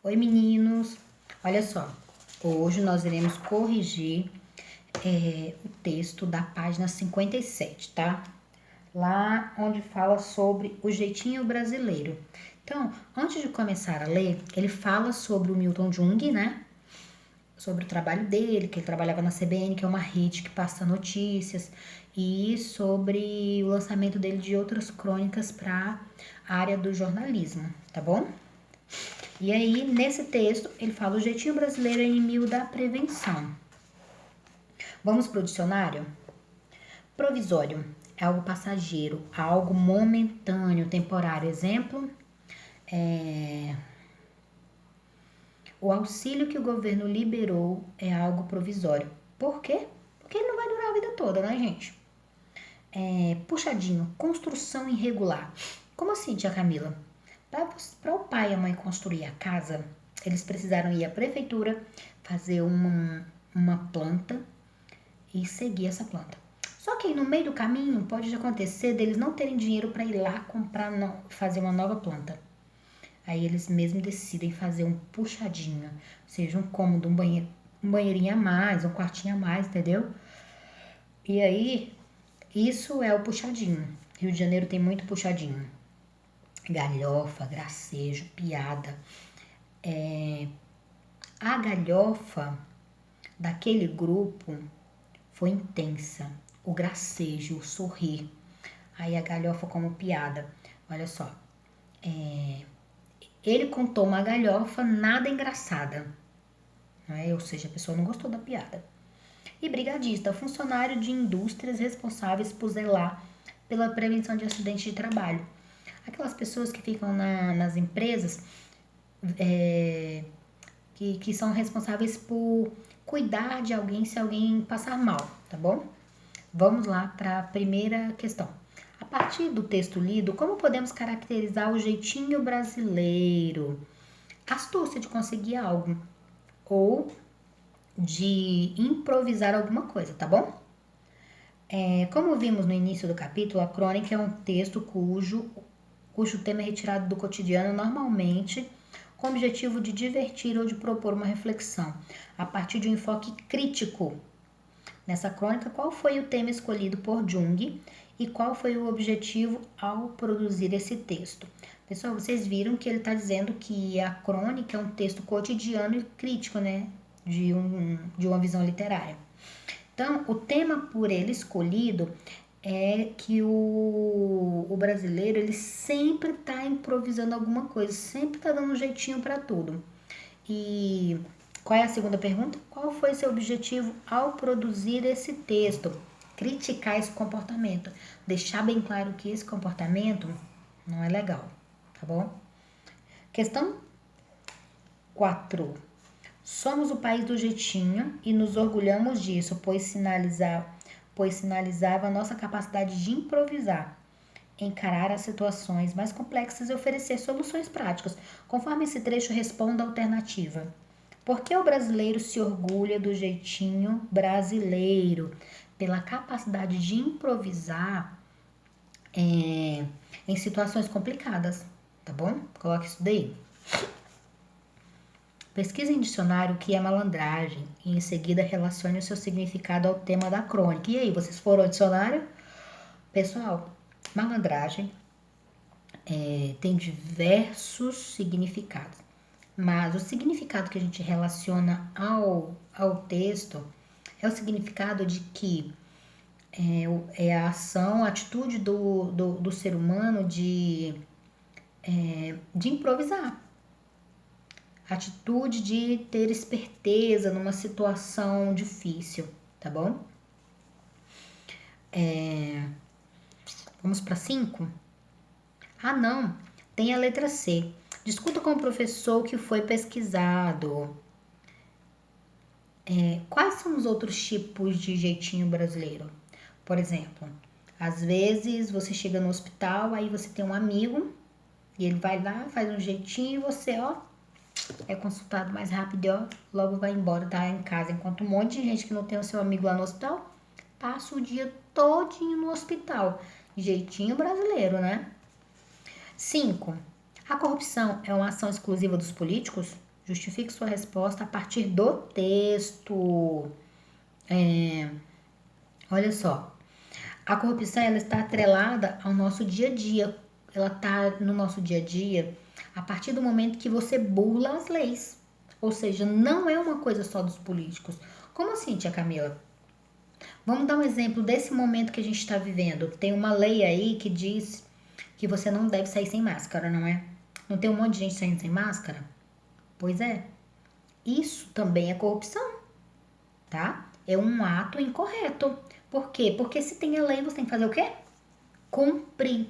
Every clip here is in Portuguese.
Oi, meninos! Olha só, hoje nós iremos corrigir o texto da página 57, tá? Lá onde fala sobre o jeitinho brasileiro. Então, antes de começar a ler, ele fala sobre o Milton Jung, né? Sobre o trabalho dele, que ele trabalhava na CBN, que é uma rede que passa notícias, e sobre o lançamento dele de outras crônicas para a área do jornalismo, tá bom? E aí, nesse texto, ele fala: o jeitinho brasileiro é inimigo da prevenção. Vamos para o dicionário? Provisório é algo passageiro, algo momentâneo, temporário. Exemplo, o auxílio que o governo liberou é algo provisório. Por quê? Porque ele não vai durar a vida toda, né, gente? Puxadinho, construção irregular. Como assim, tia Camila? Para o pai e a mãe construir a casa, eles precisaram ir à prefeitura, fazer uma planta e seguir essa planta. Só que aí no meio do caminho pode acontecer deles não terem dinheiro para ir lá comprar, fazer uma nova planta. Aí eles mesmos decidem fazer um puxadinho, seja um cômodo, um banheirinho a mais, um quartinho a mais, entendeu? E aí, isso é o puxadinho. Rio de Janeiro tem muito puxadinho. Galhofa, gracejo, piada. A galhofa daquele grupo foi intensa. O gracejo, o sorrir. Aí a galhofa como piada. Olha só. Ele contou uma galhofa nada engraçada. Né? Ou seja, a pessoa não gostou da piada. E brigadista, funcionário de indústrias responsáveis por zelar pela prevenção de acidentes de trabalho. Aquelas pessoas que ficam nas empresas que são responsáveis por cuidar de alguém se alguém passar mal, tá bom? Vamos lá para a primeira questão. A partir do texto lido, como podemos caracterizar o jeitinho brasileiro? Astúcia de conseguir algo ou de improvisar alguma coisa, tá bom? Como vimos no início do capítulo, a crônica é um texto cujo tema é retirado do cotidiano, normalmente com o objetivo de divertir ou de propor uma reflexão, a partir de um enfoque crítico. Nessa crônica, qual foi o tema escolhido por Jung e qual foi o objetivo ao produzir esse texto? Pessoal, vocês viram que ele está dizendo que a crônica é um texto cotidiano e crítico, né? De uma visão literária. Então, o tema por ele escolhido é que o brasileiro ele sempre está improvisando alguma coisa, sempre está dando um jeitinho para tudo. E qual é a segunda pergunta? Qual foi seu objetivo ao produzir esse texto? Criticar esse comportamento, deixar bem claro que esse comportamento não é legal, tá bom? Questão 4. Somos o país do jeitinho e nos orgulhamos disso, pois sinalizava a nossa capacidade de improvisar, encarar as situações mais complexas e oferecer soluções práticas. Conforme esse trecho, responda a alternativa. Por que o brasileiro se orgulha do jeitinho brasileiro? Pela capacidade de improvisar em situações complicadas, tá bom? Coloque isso daí. Pesquise em dicionário o que é malandragem e em seguida relacione o seu significado ao tema da crônica. E aí, vocês foram ao dicionário? Pessoal, malandragem tem diversos significados, mas o significado que a gente relaciona ao texto é o significado de que é a ação, a atitude do ser humano de improvisar. Atitude de ter esperteza numa situação difícil, tá bom? Vamos para 5? Ah, não. Tem a letra C. Discuta com o professor o que foi pesquisado. Quais são os outros tipos de jeitinho brasileiro? Por exemplo, às vezes você chega no hospital, aí você tem um amigo e ele vai lá, faz um jeitinho e você, é consultado mais rápido e logo vai embora, tá em casa. Enquanto um monte de gente que não tem o seu amigo lá no hospital, passa o dia todinho no hospital. Jeitinho brasileiro, né? 5. A corrupção é uma ação exclusiva dos políticos? Justifique sua resposta a partir do texto. Olha só. A corrupção, ela está atrelada ao nosso dia a dia. Ela está no nosso dia a dia a partir do momento que você burla as leis. Ou seja, não é uma coisa só dos políticos. Como assim, tia Camila? Vamos dar um exemplo desse momento que a gente está vivendo. Tem uma lei aí que diz que você não deve sair sem máscara, não é? Não tem um monte de gente saindo sem máscara? Pois é. Isso também é corrupção, tá? É um ato incorreto. Por quê? Porque se tem a lei, você tem que fazer o quê? Cumprir,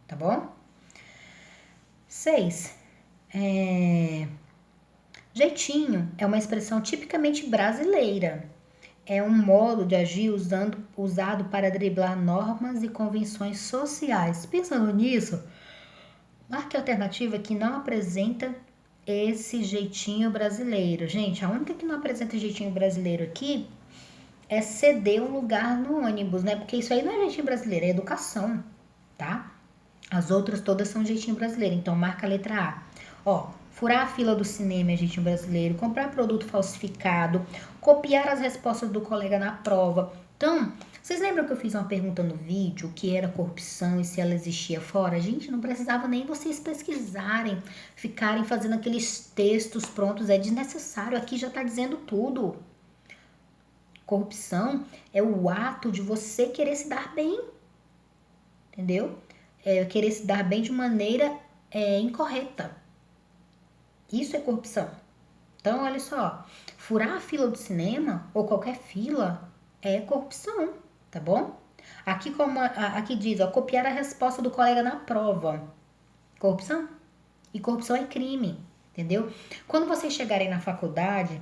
tá bom? 6. Jeitinho é uma expressão tipicamente brasileira. É um modo de agir usado para driblar normas e convenções sociais. Pensando nisso, marque a alternativa que não apresenta esse jeitinho brasileiro. Gente, a única que não apresenta jeitinho brasileiro aqui é ceder um lugar no ônibus, né? Porque isso aí não é jeitinho brasileiro, é educação, tá? As outras todas são jeitinho brasileiro, então marca a letra A. Ó, furar a fila do cinema é jeitinho brasileiro, comprar produto falsificado, copiar as respostas do colega na prova. Então, vocês lembram que eu fiz uma pergunta no vídeo, o que era corrupção e se ela existia fora? Gente, não precisava nem vocês pesquisarem, ficarem fazendo aqueles textos prontos, é desnecessário, aqui já tá dizendo tudo. Corrupção é o ato de você querer se dar bem, entendeu? Querer se dar bem de maneira incorreta. Isso é corrupção. Então, olha só, furar a fila do cinema ou qualquer fila é corrupção, tá bom? Aqui diz, ó, copiar a resposta do colega na prova. Corrupção? E corrupção é crime, entendeu? Quando vocês chegarem na faculdade,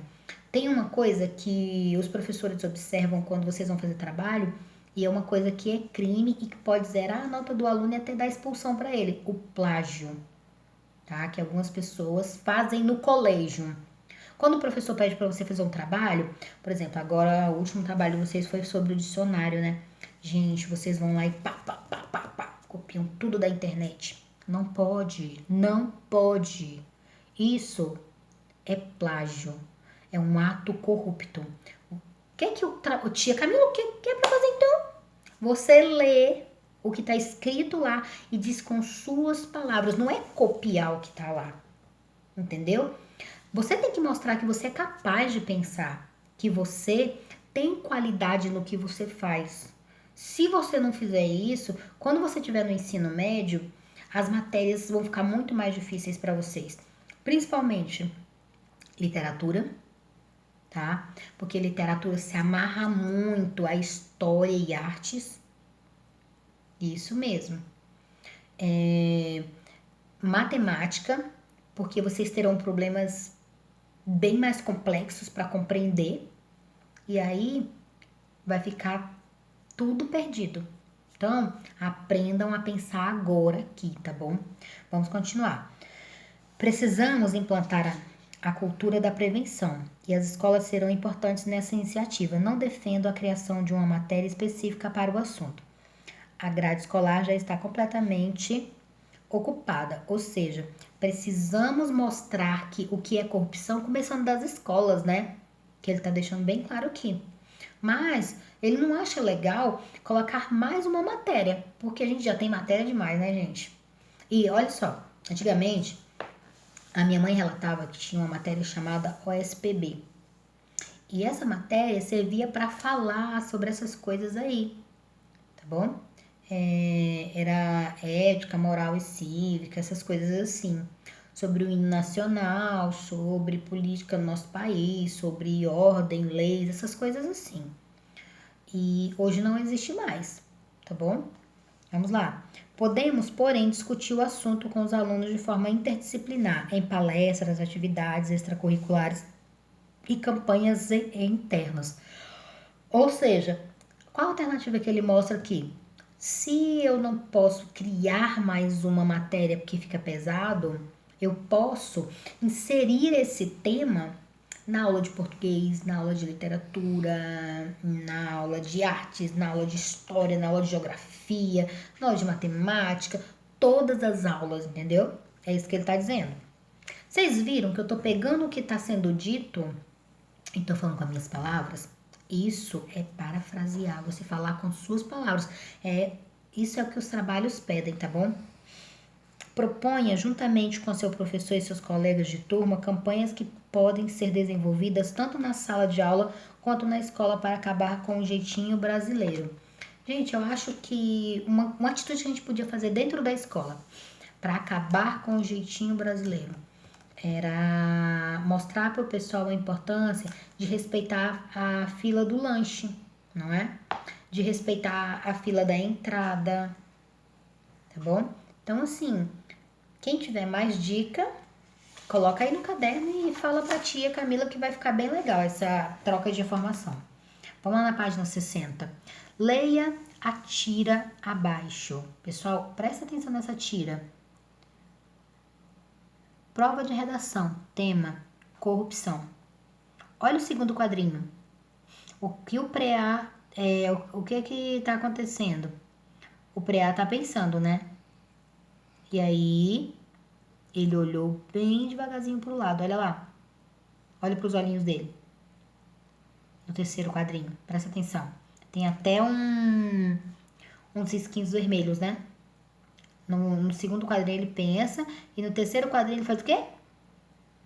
tem uma coisa que os professores observam quando vocês vão fazer trabalho, e é uma coisa que é crime e que pode zerar a nota do aluno e até dar expulsão para ele, o plágio, tá? Que algumas pessoas fazem no colégio. Quando o professor pede para você fazer um trabalho, por exemplo, agora o último trabalho de vocês foi sobre o dicionário, né? Gente, vocês vão lá e pá, copiam tudo da internet. Não pode, não pode. Isso é plágio. É um ato corrupto. O que o tia Camila, o que é pra fazer então? Você lê o que tá escrito lá e diz com suas palavras. Não é copiar o que tá lá. Entendeu? Você tem que mostrar que você é capaz de pensar, que você tem qualidade no que você faz. Se você não fizer isso, quando você estiver no ensino médio, as matérias vão ficar muito mais difíceis para vocês. Principalmente literatura, tá? Porque literatura se amarra muito a história e artes. Isso mesmo. Matemática, porque vocês terão problemas bem mais complexos para compreender. E aí vai ficar tudo perdido. Então, aprendam a pensar agora aqui, tá bom? Vamos continuar. Precisamos implantar a cultura da prevenção e as escolas serão importantes nessa iniciativa. Não defendo a criação de uma matéria específica para o assunto. A grade escolar já está completamente ocupada, ou seja, precisamos mostrar que o que é corrupção, começando das escolas, né? Que ele está deixando bem claro aqui. Mas ele não acha legal colocar mais uma matéria, porque a gente já tem matéria demais, né, gente? E olha só, antigamente a minha mãe relatava que tinha uma matéria chamada OSPB. E essa matéria servia para falar sobre essas coisas aí, tá bom? Era ética, moral e cívica, essas coisas assim. Sobre o hino nacional, sobre política no nosso país, sobre ordem, leis, essas coisas assim. E hoje não existe mais, tá bom? Vamos lá. Podemos, porém, discutir o assunto com os alunos de forma interdisciplinar, em palestras, atividades extracurriculares e campanhas internas. Ou seja, qual a alternativa que ele mostra aqui? Se eu não posso criar mais uma matéria porque fica pesado, eu posso inserir esse tema na aula de português, na aula de literatura, na aula de artes, na aula de história, na aula de geografia, na aula de matemática, todas as aulas, entendeu? É isso que ele está dizendo. Vocês viram que eu tô pegando o que tá sendo dito e tô falando com as minhas palavras? Isso é parafrasear, você falar com suas palavras. Isso é o que os trabalhos pedem, tá bom? Proponha, juntamente com seu professor e seus colegas de turma, campanhas que podem ser desenvolvidas tanto na sala de aula quanto na escola para acabar com o jeitinho brasileiro. Gente, eu acho que uma atitude que a gente podia fazer dentro da escola para acabar com o jeitinho brasileiro era mostrar para o pessoal a importância de respeitar a fila do lanche, não é? De respeitar a fila da entrada, tá bom? Então, assim, quem tiver mais dica, coloca aí no caderno e fala pra tia Camila que vai ficar bem legal essa troca de informação. Vamos lá na página 60. Leia a tira abaixo. Pessoal, presta atenção nessa tira. Prova de redação. Tema: corrupção. Olha o segundo quadrinho. O que o PREA o que tá acontecendo? O PREA tá pensando, né? E aí, ele olhou bem devagarzinho pro lado. Olha lá. Olha pros olhinhos dele. No terceiro quadrinho. Presta atenção. Tem até uns risquinhos vermelhos, né? No segundo quadrinho ele pensa. E no terceiro quadrinho ele faz o quê?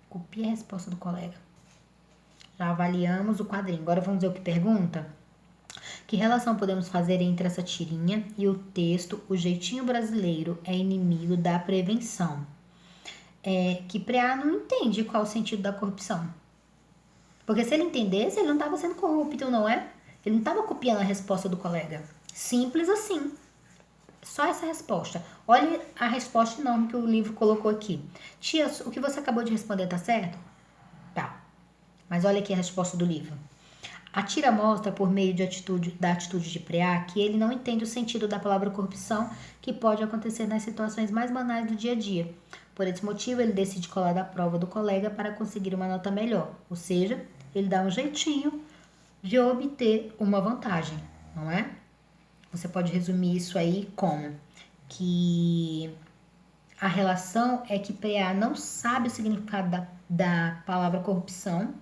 Copia a resposta do colega. Já avaliamos o quadrinho. Agora vamos ver o que pergunta. Que relação podemos fazer entre essa tirinha e o texto O Jeitinho Brasileiro é Inimigo da Prevenção? Que PREA não entende qual o sentido da corrupção. Porque se ele entendesse, ele não estava sendo corrupto, não é? Ele não estava copiando a resposta do colega. Simples assim. Só essa resposta. Olha a resposta enorme que o livro colocou aqui. Tia, o que você acabou de responder tá certo? Tá. Mas olha aqui a resposta do livro. A tira mostra, por meio da atitude de PREA, que ele não entende o sentido da palavra corrupção que pode acontecer nas situações mais banais do dia a dia. Por esse motivo, ele decide colar da prova do colega para conseguir uma nota melhor. Ou seja, ele dá um jeitinho de obter uma vantagem, não é? Você pode resumir isso aí como que a relação é que PREA não sabe o significado da palavra corrupção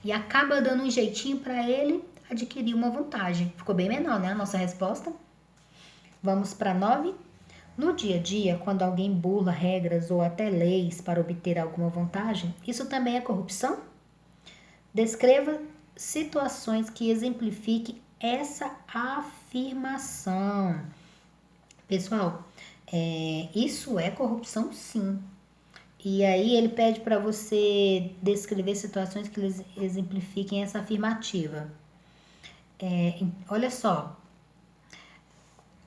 e acaba dando um jeitinho para ele adquirir uma vantagem. Ficou bem menor, né? A nossa resposta. Vamos para 9. No dia a dia, quando alguém burla regras ou até leis para obter alguma vantagem, isso também é corrupção? Descreva situações que exemplifiquem essa afirmação. Pessoal, isso é corrupção, sim. E aí ele pede para você descrever situações que exemplifiquem essa afirmativa. Olha só,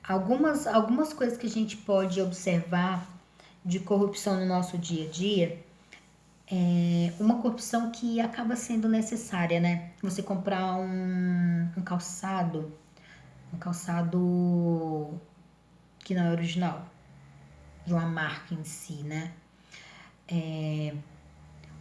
algumas coisas que a gente pode observar de corrupção no nosso dia a dia. Uma corrupção que acaba sendo necessária, né? Você comprar um calçado que não é original, de uma marca em si, né?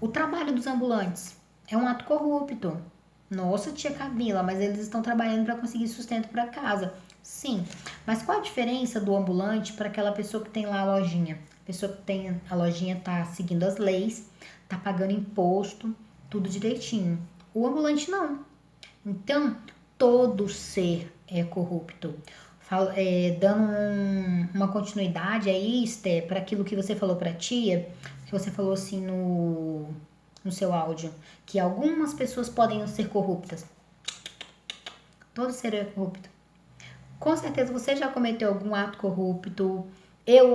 O trabalho dos ambulantes é um ato corrupto. Nossa, tia Camila, mas eles estão trabalhando para conseguir sustento para casa. Sim, mas qual a diferença do ambulante para aquela pessoa que tem lá a lojinha? A pessoa que tem a lojinha tá seguindo as leis, tá pagando imposto, tudo direitinho. O ambulante não. Então, todo ser é corrupto. Dando uma continuidade aí, Esté, para aquilo que você falou para a tia, que você falou assim no seu áudio, que algumas pessoas podem ser corruptas. Todo ser é corrupto. Com certeza você já cometeu algum ato corrupto.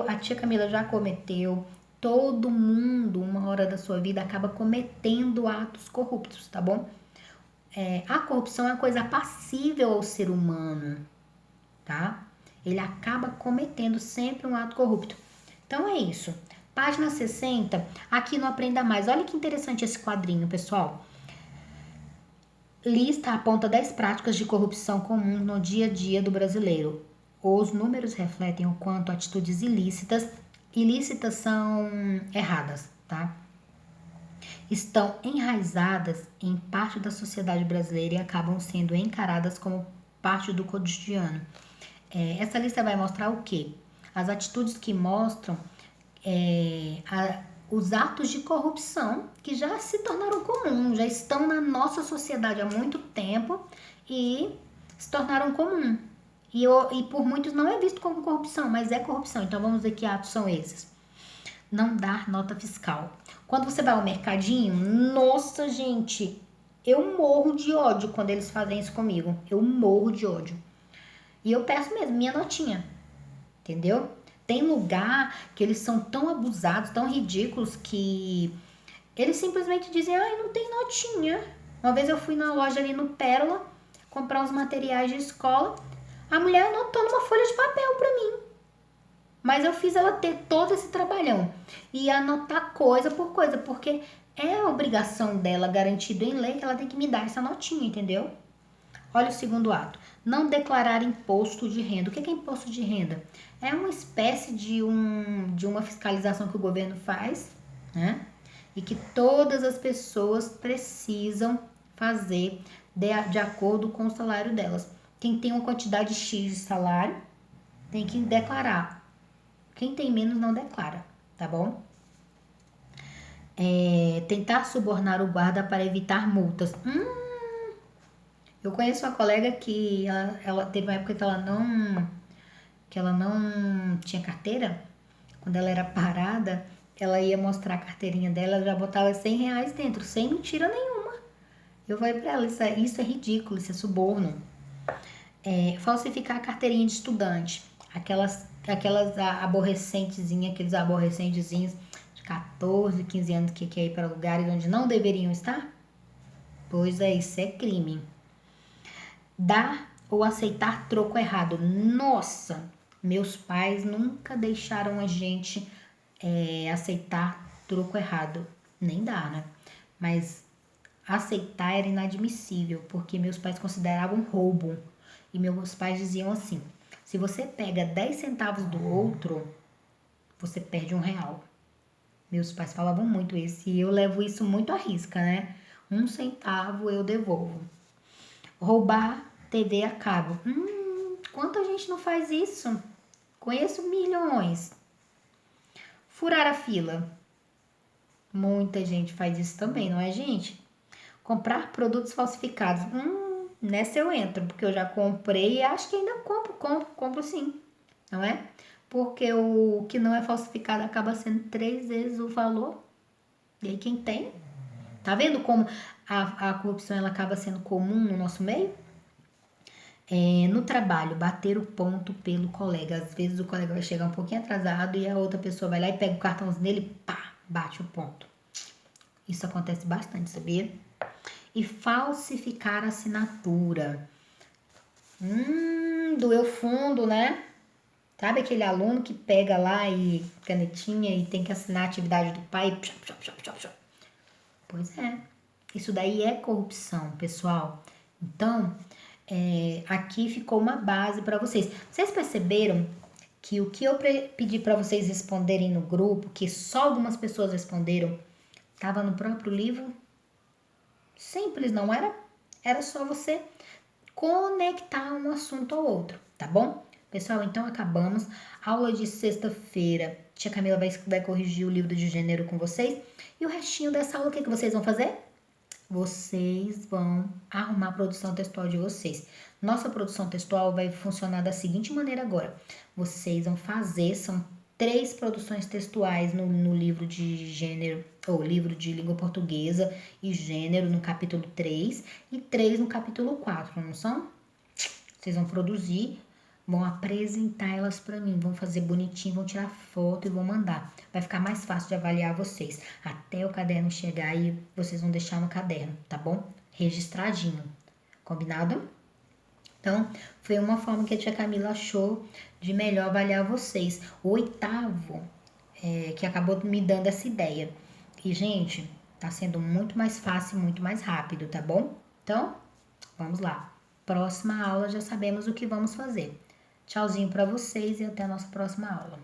A tia Camila já cometeu. Todo mundo, uma hora da sua vida, acaba cometendo atos corruptos, tá bom? A corrupção é uma coisa passível ao ser humano, tá? Ele acaba cometendo sempre um ato corrupto. Então é isso. Página 60, aqui no Aprenda Mais. Olha que interessante esse quadrinho, pessoal. Lista aponta 10 práticas de corrupção comuns no dia a dia do brasileiro. Os números refletem o quanto atitudes ilícitas são erradas, tá? Estão enraizadas em parte da sociedade brasileira e acabam sendo encaradas como parte do cotidiano. Essa lista vai mostrar o quê? As atitudes que mostram os atos de corrupção que já se tornaram comuns, já estão na nossa sociedade há muito tempo e se tornaram comum. E por muitos não é visto como corrupção, mas é corrupção. Então vamos ver que atos são esses. Não dar nota fiscal. Quando você vai ao mercadinho, nossa, gente, eu morro de ódio quando eles fazem isso comigo. Eu morro de ódio. E eu peço mesmo, minha notinha. Entendeu? Tem lugar que eles são tão abusados, tão ridículos, que eles simplesmente dizem, ai, não tem notinha. Uma vez eu fui na loja ali no Pérola, comprar uns materiais de escola, a mulher anotou numa folha de papel pra mim. Mas eu fiz ela ter todo esse trabalhão e anotar coisa por coisa, porque é a obrigação dela, garantido em lei, que ela tem que me dar essa notinha, entendeu? Olha o segundo ato. Não declarar imposto de renda. O que é imposto de renda? É uma espécie de uma fiscalização que o governo faz, né? E que todas as pessoas precisam fazer de acordo com o salário delas. Quem tem uma quantidade X de salário tem que declarar. Quem tem menos não declara, tá bom? Tentar subornar o guarda para evitar multas. Eu conheço uma colega que ela teve uma época que ela não tinha carteira. Quando ela era parada, ela ia mostrar a carteirinha dela, ela já botava R$100 dentro, sem mentira nenhuma. Eu falei pra ela, isso é ridículo, isso é suborno. Falsificar a carteirinha de estudante. Aquelas aborrecentezinhas, aqueles aborrecentezinhos de 14, 15 anos que quer ir para lugares onde não deveriam estar. Pois é, isso é crime. Dar ou aceitar troco errado. Nossa, meus pais nunca deixaram a gente aceitar troco errado. Nem dá, né? Mas aceitar era inadmissível, porque meus pais consideravam roubo. E meus pais diziam assim, se você pega 10 centavos do outro, você perde R$1. Meus pais falavam muito isso e eu levo isso muito à risca, né? 1 centavo eu devolvo. Roubar TV a cabo. Quanta gente não faz isso? Conheço milhões. Furar a fila. Muita gente faz isso também, não é, gente? Comprar produtos falsificados. Nessa eu entro, porque eu já comprei e acho que ainda compro sim, não é? Porque o que não é falsificado acaba sendo 3 vezes o valor. E aí quem tem? Tá vendo como a corrupção ela acaba sendo comum no nosso meio? No trabalho, bater o ponto pelo colega. Às vezes o colega vai chegar um pouquinho atrasado e a outra pessoa vai lá e pega o cartãozinho dele e pá, bate o ponto. Isso acontece bastante, sabia? E falsificar a assinatura. Doeu fundo, né? Sabe aquele aluno que pega lá e canetinha e tem que assinar a atividade do pai? Pois é. Isso daí é corrupção, pessoal. Então, aqui ficou uma base para vocês. Vocês perceberam que o que eu pedi para vocês responderem no grupo, que só algumas pessoas responderam, estava no próprio livro? Simples, não era? Era só você conectar um assunto ao outro, tá bom? Pessoal, então acabamos. Aula de sexta-feira. Tia Camila vai corrigir o livro de gênero com vocês. E o restinho dessa aula, o que vocês vão fazer? Vocês vão arrumar a produção textual de vocês. Nossa produção textual vai funcionar da seguinte maneira agora. Vocês vão fazer, são 3 produções textuais no livro de gênero, ou livro de língua portuguesa e gênero no capítulo 3 e 3 no capítulo 4, não são? Vocês vão produzir, vão apresentar elas para mim, vão fazer bonitinho, vão tirar foto e vão mandar. Vai ficar mais fácil de avaliar vocês. Até o caderno chegar e vocês vão deixar no caderno, tá bom? Registradinho. Combinado? Então, foi uma forma que a tia Camila achou de melhor avaliar vocês. O 8º, que acabou me dando essa ideia. E, gente, tá sendo muito mais fácil, muito mais rápido, tá bom? Então, vamos lá. Próxima aula já sabemos o que vamos fazer. Tchauzinho para vocês e até a nossa próxima aula.